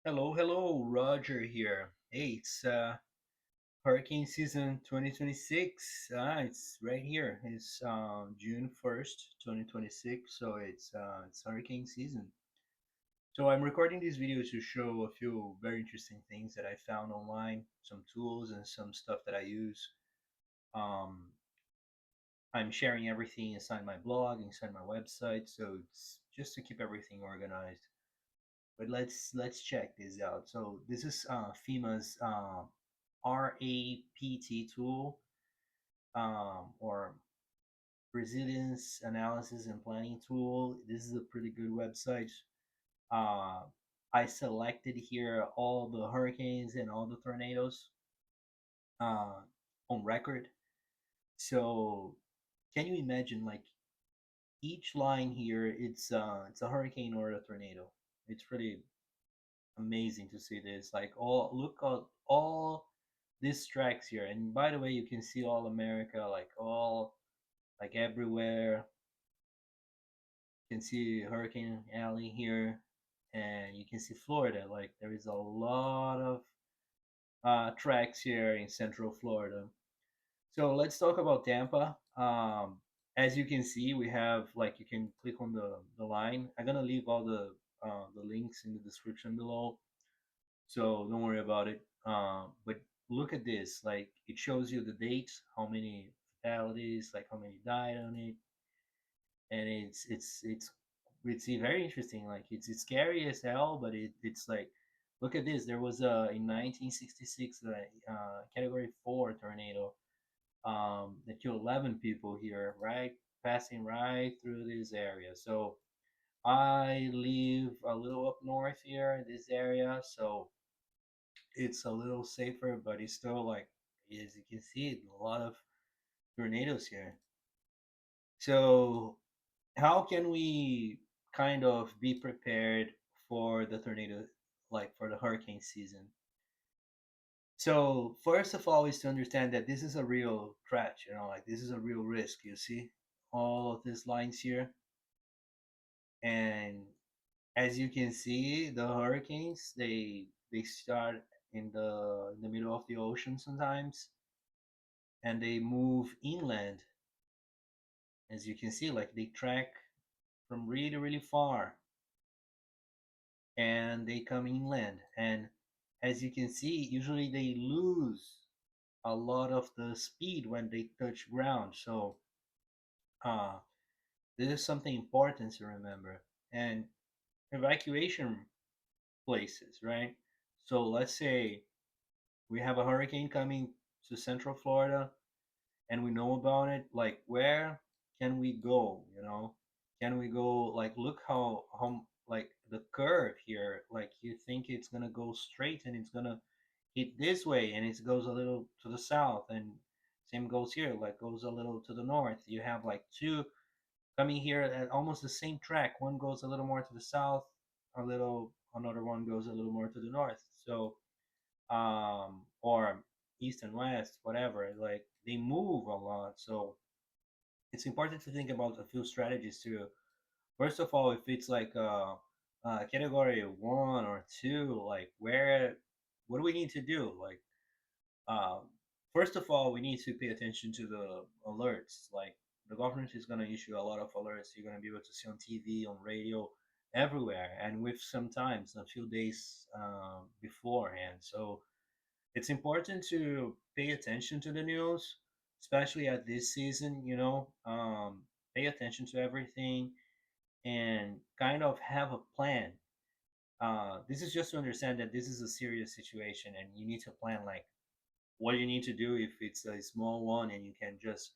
Hello, hello, Roger here. Hey, it's hurricane season 2026. It's right here. It's June 1st, 2026, so it's hurricane season. So I'm recording this video to show a few very interesting things that I found online, some tools and some stuff that I use. Um, I'm sharing everything inside my blog, inside my website, so it's just to keep everything organized. But let's check this out. So this is FEMA's RAPT tool, or Resilience Analysis and Planning tool. This is a pretty good website. Uh, I selected here all the hurricanes and all the tornadoes uh, on record. So can you imagine, like, each line here? It's a hurricane or a tornado. It's pretty amazing to see this. Like, all look at all these tracks here. And by the way, you can see all America, like all like everywhere. You can see Hurricane Alley here, and you can see Florida. Like, there is a lot of tracks here in Central Florida. So let's talk about Tampa. As you can see, we have, like, you can click on the line. I'm gonna leave all the links in the description below, so don't worry about it. But look at this, like, it shows you the dates, how many fatalities, like how many died on it, and it's very interesting. Like, it's scary as hell, but it's like, look at this. There was a in 1966 Category 4 tornado that killed 11 people here, right, passing right through this area. So I live a little up north here in this area, so it's a little safer, but it's still, like, as you can see, a lot of tornadoes here. So how can we kind of be prepared for the tornado, like for the hurricane season? So first of all is to understand that this is a real threat, like, this is a real risk. You see all of these lines here, and as you can see, the hurricanes, they start in the middle of the ocean sometimes, and they move inland. As you can see, like, they track from really, really far, and they come inland. And as you can see, usually they lose a lot of the speed when they touch ground. So uh, this is something important to remember. And evacuation places, right? So let's say we have a hurricane coming to Central Florida, and we know about it. Like, where can we go? Can we go, like, look how, like, the curve here, like, you think it's gonna go straight and it's gonna hit this way, and it goes a little to the south, and same goes here, like, goes a little to the north. You have, like, two coming here at almost the same track. One goes a little more to the south, a little another one goes a little more to the north. So or east and west, whatever, like, they move a lot. So it's important to think about a few strategies too. First of all, if it's like a category 1 or 2, like, what do we need to do? Like, um, first of all, we need to pay attention to the alerts. Like, the government is going to issue a lot of alerts. You're going to be able to see on TV, on radio, everywhere, and with sometimes a few days beforehand. So it's important to pay attention to the news, especially at this season. Pay attention to everything and kind of have a plan. This is just to understand that this is a serious situation, and you need to plan, like, what you need to do if it's a small one, and you can just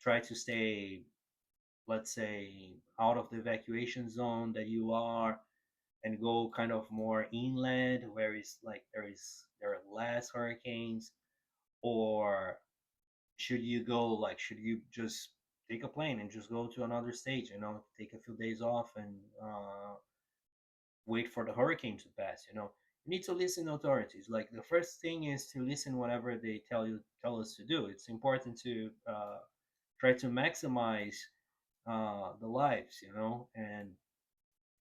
try to stay, let's say, out of the evacuation zone that you are, and go kind of more inland where it's like there are less hurricanes. Or should you just take a plane and just go to another state, take a few days off and wait for the hurricane to pass? You need to listen to authorities. Like, the first thing is to listen whatever they tell us to do. It's important to try to maximize the lives, and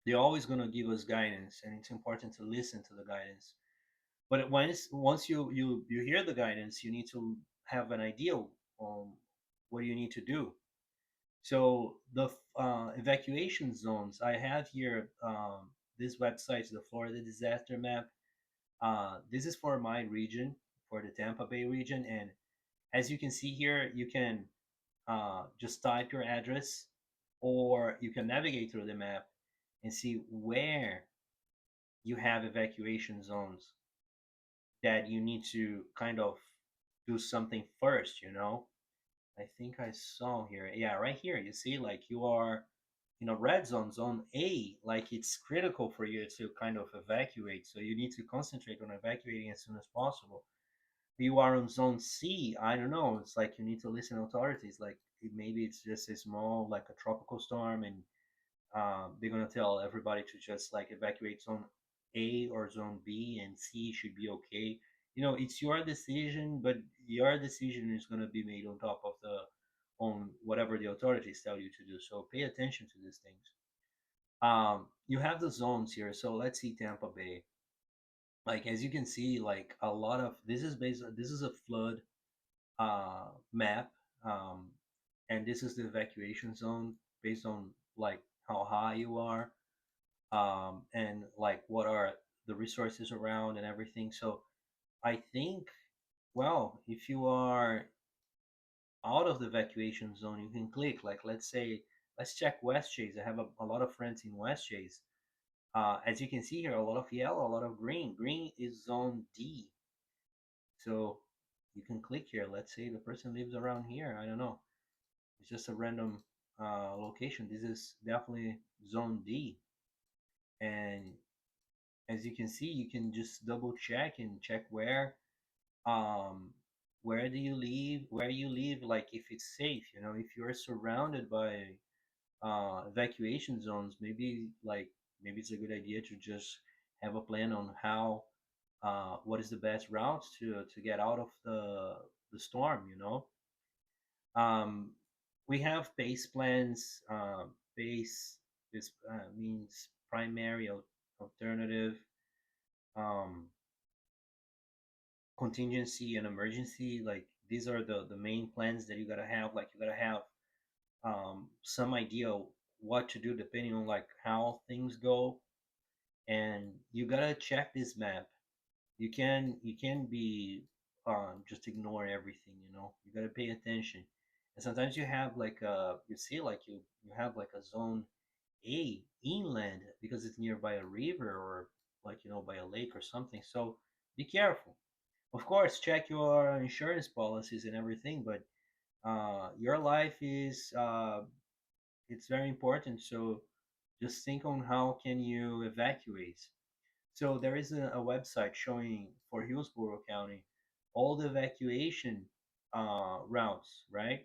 they're always going to give us guidance, and it's important to listen to the guidance. But once you hear the guidance, you need to have an idea on what you need to do. So the evacuation zones I have here, this website, the Florida Disaster Map. This is for my region, for the Tampa Bay region, and as you can see here, you can just type your address, or you can navigate through the map and see where you have evacuation zones that you need to kind of do something first, you know? I think I saw here. Yeah, right here. You see, like you are in a red zone, zone A, like it's critical for you to kind of evacuate. So you need to concentrate on evacuating as soon as possible. You are on zone C, I don't know. It's like you need to listen to authorities. Like maybe it's just a small, like a tropical storm, and they're gonna tell everybody to just like evacuate zone A or zone B, and C should be okay. You know, it's your decision, but your decision is gonna be made on top of the on whatever the authorities tell you to do. So pay attention to these things. You have the zones here. So let's see Tampa Bay. Like as you can see, like a lot of this is a flood map, um, and this is the evacuation zone based on like how high you are, and like what are the resources around and everything. So I think, well, if you are out of the evacuation zone, you can click like, let's say, let's check West Chase. I have a lot of friends in West Chase. As you can see here, a lot of yellow, a lot of green. Green is zone D. So you can click here. Let's say the person lives around here. I don't know. It's just a random location. This is definitely zone D. And as you can see, you can just double check and check um, where do you live, where you live, like if it's safe. You know, if you're surrounded by evacuation zones, maybe it's a good idea to just have a plan on how what is the best route to get out of the storm. You know, um, we have base plans. Base this means primary alternative, um, contingency, and emergency. Like these are the main plans that you gotta have. Like you gotta have some idea what to do depending on like how things go, and you gotta check this map. You can be just ignore everything. You know, you gotta pay attention. And sometimes you have like you see like you have like a zone A inland because it's nearby a river, or like by a lake or something. So be careful. Of course, check your insurance policies and everything, but your life is it's very important. So just think on how can you evacuate. So there is a website showing for Hillsborough County all the evacuation routes, right?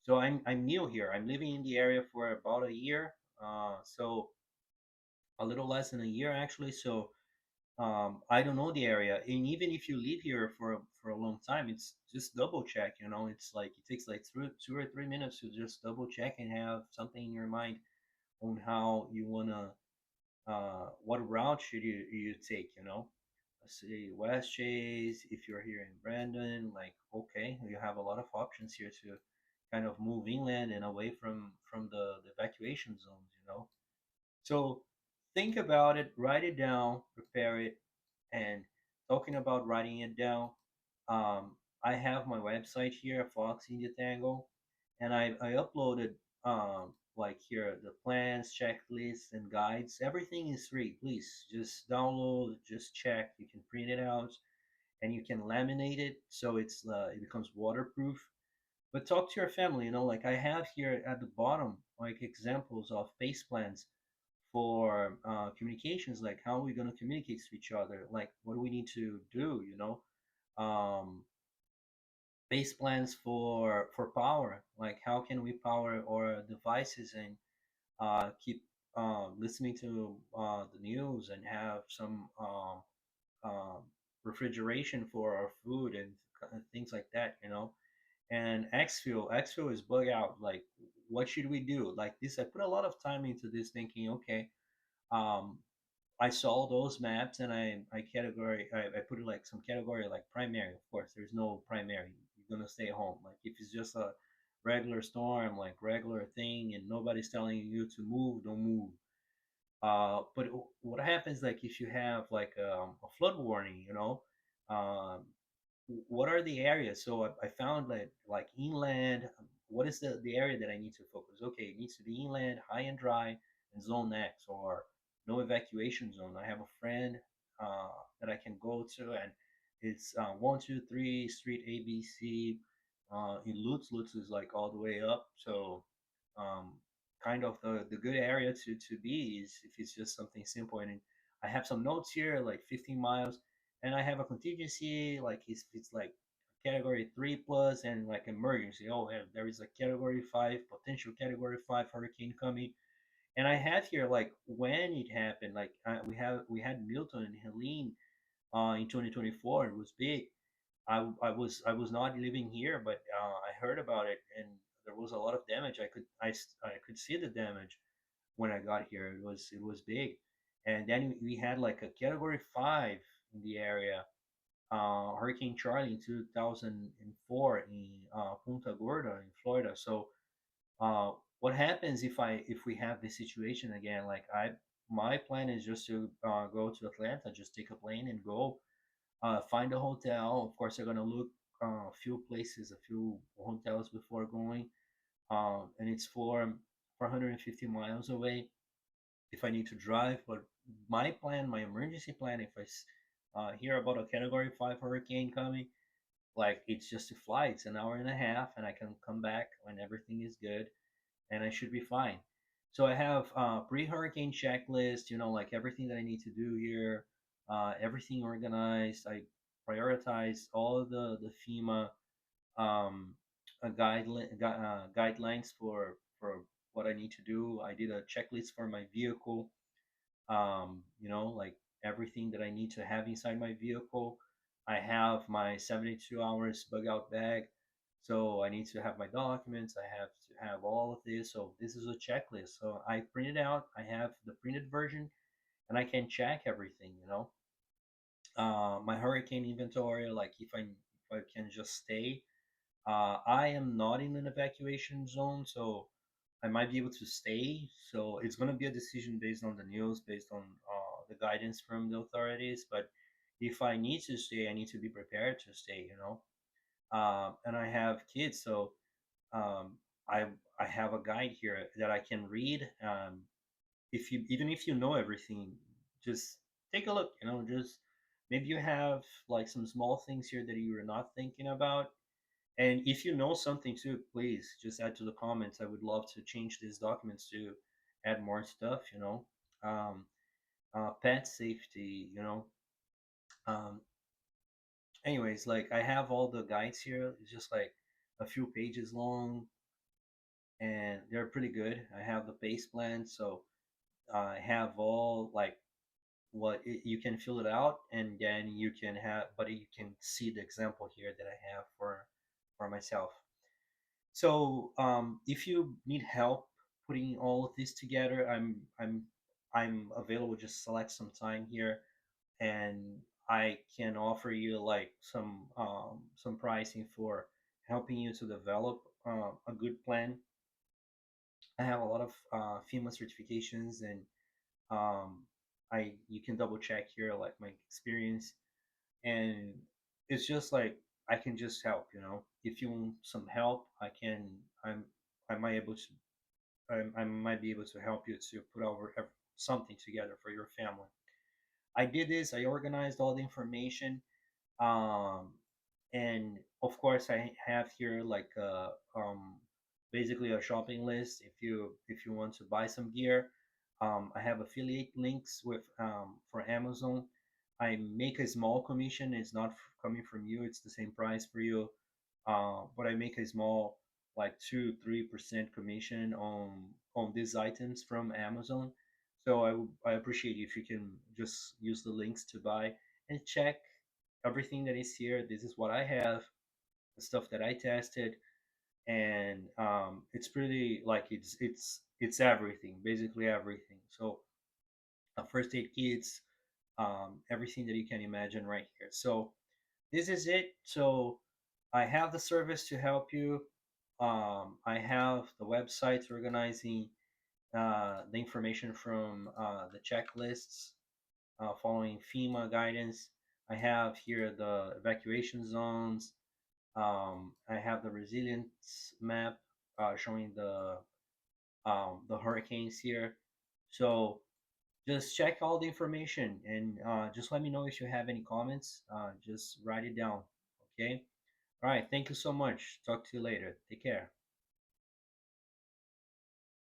So I'm new here. I'm living in the area for about a year, so a little less than a year actually. So I don't know the area, and even if you live here for a long time, it's just double check. You know, it's like it takes like 2 or 3 minutes to just double check and have something in your mind on how you wanna what route should you take. You know, let's say West Chase. If you're here in Brandon, like okay, you have a lot of options here to kind of move inland and away from the evacuation zones. You know, so think about it, write it down, prepare it, and talking about writing it down, I have my website here, Fox India Tango, and I uploaded like here the plans, checklists, and guides. Everything is free. Please just download, just check. You can print it out, and you can laminate it so it becomes waterproof. But talk to your family. You know, like I have here at the bottom, like examples of face plans for communications, like how are we going to communicate to each other, like what do we need to do, um, base plans for power, like how can we power our devices and keep listening to the news and have some refrigeration for our food and things like that, and exfil is bug out, like what should we do, like this I put a lot of time into this thinking, okay, Um, I saw those maps and I put it like some category like primary. Of course, there's no primary. You're gonna stay home. Like if it's just a regular storm, like regular thing, and nobody's telling you to move, don't move. But what happens like if you have like a flood warning, um, what are the areas? So I found that like inland, what is the area that I need to focus? Okay, it needs to be inland, high and dry, and zone X or no evacuation zone. I have a friend that I can go to, and it's 123 Street ABC in Lutz. Lutz is like all the way up, so um, kind of the good area to be is if it's just something simple. And I have some notes here, like 15 miles, and I have a contingency, like it's like category 3 plus and like emergency. Oh, yeah, there is a category 5, potential category 5 hurricane coming. And I have here like when it happened, like we had Milton and Helene in 2024. It was big. I was not living here, but I heard about it, and there was a lot of damage. I could see the damage when I got here. It was big, and then we had like a category 5 in the area. Hurricane Charlie in 2004 in Punta Gorda in Florida. So what happens if we have this situation again? Like my plan is just to go to Atlanta, just take a plane and go find a hotel. Of course, I'm gonna look a few places, a few hotels before going, and it's for 450 miles away if I need to drive. But my plan, my emergency plan, if I hear about a Category 5 hurricane coming, like it's just to fly. It's an hour and a half, and I can come back when everything is good, and I should be fine. So I have pre-hurricane checklist, like everything that I need to do here, everything organized. I prioritize all of the FEMA um, guidelines for what I need to do. I did a checklist for my vehicle, like everything that I need to have inside my vehicle. I have my 72 hours bug out bag. So I need to have my documents. I have to have all of this. So this is a checklist. So I printed out. I have the printed version, and I can check everything. My hurricane inventory. Like if I can just stay. I am not in an evacuation zone, so I might be able to stay. So it's going to be a decision based on the news, based on the guidance from the authorities. But if I need to stay, I need to be prepared to stay. And I have kids, so um, I I have a guide here that I can read. If you even if you know everything, just take a look. Just maybe you have like some small things here that you are not thinking about, and if you know something too, please just add to the comments. I would love to change these documents to add more stuff. Um, pet safety, Um, anyways, like I have all the guides here. It's just like a few pages long, and they're pretty good. I have the base plan, so I have all like you can fill it out, and then you can have, but you can see the example here that I have for myself. So if you need help putting all of this together, I'm available. Just select some time here, and I can offer you like some pricing for helping you to develop a good plan. I have a lot of FEMA certifications, and I you can double check here like my experience, and it's just like I can just help. If you want some help, I'm I might able to I might be able to help you to put over something together for your family. I did this. I organized all the information, um, and of course I have here like basically a shopping list. If you want to buy some gear, I have affiliate links with for Amazon. I make a small commission. It's not coming from you. It's the same price for you, but I make a small like 2-3% commission on these items from Amazon. So I appreciate if you can just use the links to buy and check everything that is here. This is what I have, the stuff that I tested, and it's pretty like it's everything, basically everything. So first aid kits, everything that you can imagine right here. So this is it. So I have the service to help you. I have the websites organizing the information from the checklists following FEMA guidance. I have here the evacuation zones. I have the resilience map showing the hurricanes here. So just check all the information and just let me know if you have any comments. Just write it down. Okay. All right. Thank you so much. Talk to you later. Take care.